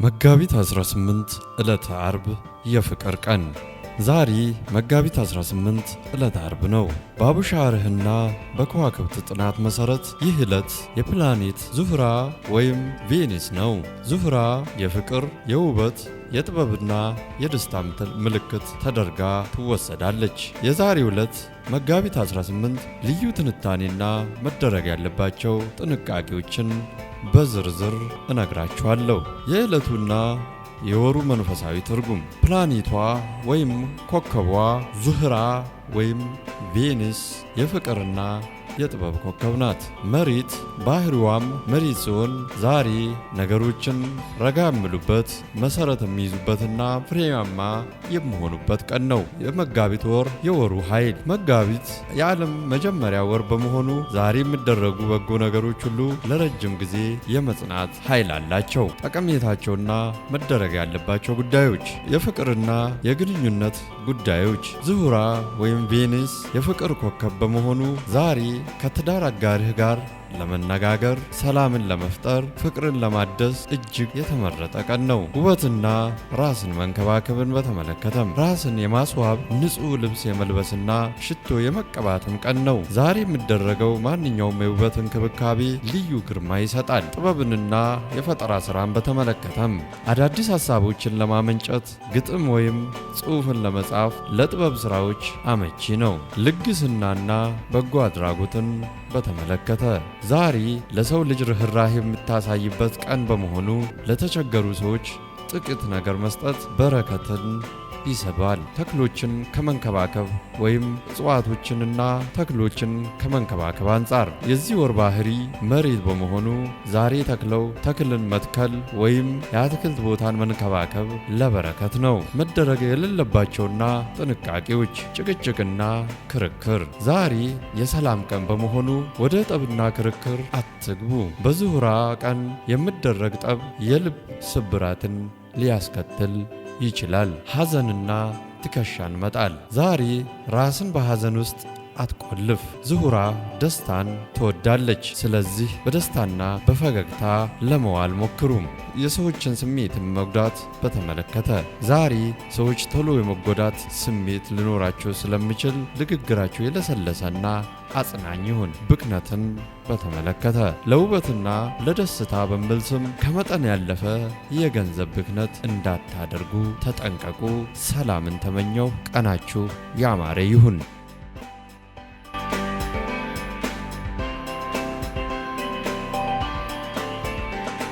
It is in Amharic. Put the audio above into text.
መጋቢት 18 ዕለተ ዓርብ የፍቅር ቀን። ዛሬ መጋቢት 18 ዕለተ ዓርብ ነው። በአቡሻርህና በከዋክብት ጥናት መሰረት ይህ ዕለት የፕላኔት ዙህራ ወይም ቬኒስ ነው። ዙህራ የፍቅር፣ የውበት፣ የጥበብና የደስታ ምልክት ተደርጋ ትወሰዳለች። የዛሬው ዕለት መጋቢት 18 ልዩ ትንታኔና መደረግ ያለባቸው ጥንቃቄዎችን በዝርዝር እነግራችኋለሁ። የዕለቱና የወሩ መንፈሳዊ ትርጉም ፕላኔቷ ወይም ኮከቧ ዙህራ ወይም ቬኒስ የፍቅርና የጥበብ ኮከብ ናት። መሬት ባህሪዋም መሬት ሲሆን ዛሬ ነገሮችን ረጋ የሚሉበት መሰረት የሚይዙበትና ፍሬያማ የሚሆኑበት ቀን ነው። የመጋቢት ወር የወሩ ኃይል መጋቢት የዓለም መጀመሪያ ወር በመሆኑ ዛሬ የሚደረጉ በጎ ነገሮች ሁሉ ለረጅም ጊዜ የመጽናት ኃይል አላቸው። ጠቀሜታቸውና መደረግ ያለባቸው ጉዳዮች የፍቅርና የግንኙነት ጉዳዮች ዙህራ ወይም ቬኒስ የፍቅር ኮከብ በመሆኑ ዛሬ ከትዳር አጋርህ ጋር ለመነጋገር፣ ሰላምን ለመፍጠር፣ ፍቅርን ለማደስ እጅግ የተመረጠ ቀን ነው። ውበትና ራስን መንከባከብን በተመለከተም ራስን የማስዋብ ንጹህ ልብስ የመልበስና ሽቶ የመቀባትም ቀን ነው። ዛሬ የሚደረገው ማንኛውም የውበት እንክብካቤ ልዩ ግርማ ይሰጣል። ጥበብንና የፈጠራ ስራን በተመለከተም አዳዲስ ሀሳቦችን ለማመንጨት፣ ግጥም ወይም ጽሑፍን ለመጻፍ ለጥበብ ስራዎች አመቺ ነው። ልግስናና በጎ አድራጎትን በተመለከተ ዛሬ ለሰው ልጅ ርህራሄ የምታሳይበት ቀን በመሆኑ ለተቸገሩ ሰዎች ጥቂት ነገር መስጠት በረከትን ይስባል። ተክሎችን ከመንከባከብ ወይም እጽዋቶችንና ተክሎችን ከመንከባከብ አንጻር የዚህ ወር ባህሪ መሬት በመሆኑ ዛሬ ተክልን መትከል ወይም የአትክልት ቦታን መንከባከብ ለበረከት ነው። መደረግ የሌለባቸውና ጥንቃቄዎች ጭቅጭቅና ክርክር ዛሬ የሰላም ቀን በመሆኑ ወደ ጠብና ክርክር አትግቡ። በዙህራ ቀን የሚደረግ ጠብ የልብ ስብራትን ሊያስከትል ይችላል። ሐዘንና ትከሻን መጣል ዛሬ ራስን በሐዘን ውስጥ አትቆልፍ። ዙህራ ደስታን ትወዳለች። ስለዚህ በደስታና በፈገግታ ለመዋል ሞክሩም። የሰዎችን ስሜትን መጉዳት በተመለከተ ዛሬ ሰዎች ቶሎ የመጎዳት ስሜት ሊኖራቸው ስለሚችል ንግግራቸው የለሰለሰና አጽናኝ ይሁን። ብክነትን በተመለከተ ለውበትና ለደስታ በሚል ስም ከመጠን ያለፈ የገንዘብ ብክነት እንዳታደርጉ ተጠንቀቁ። ሰላምን ተመኘው። ቀናችሁ ያማረ ይሁን።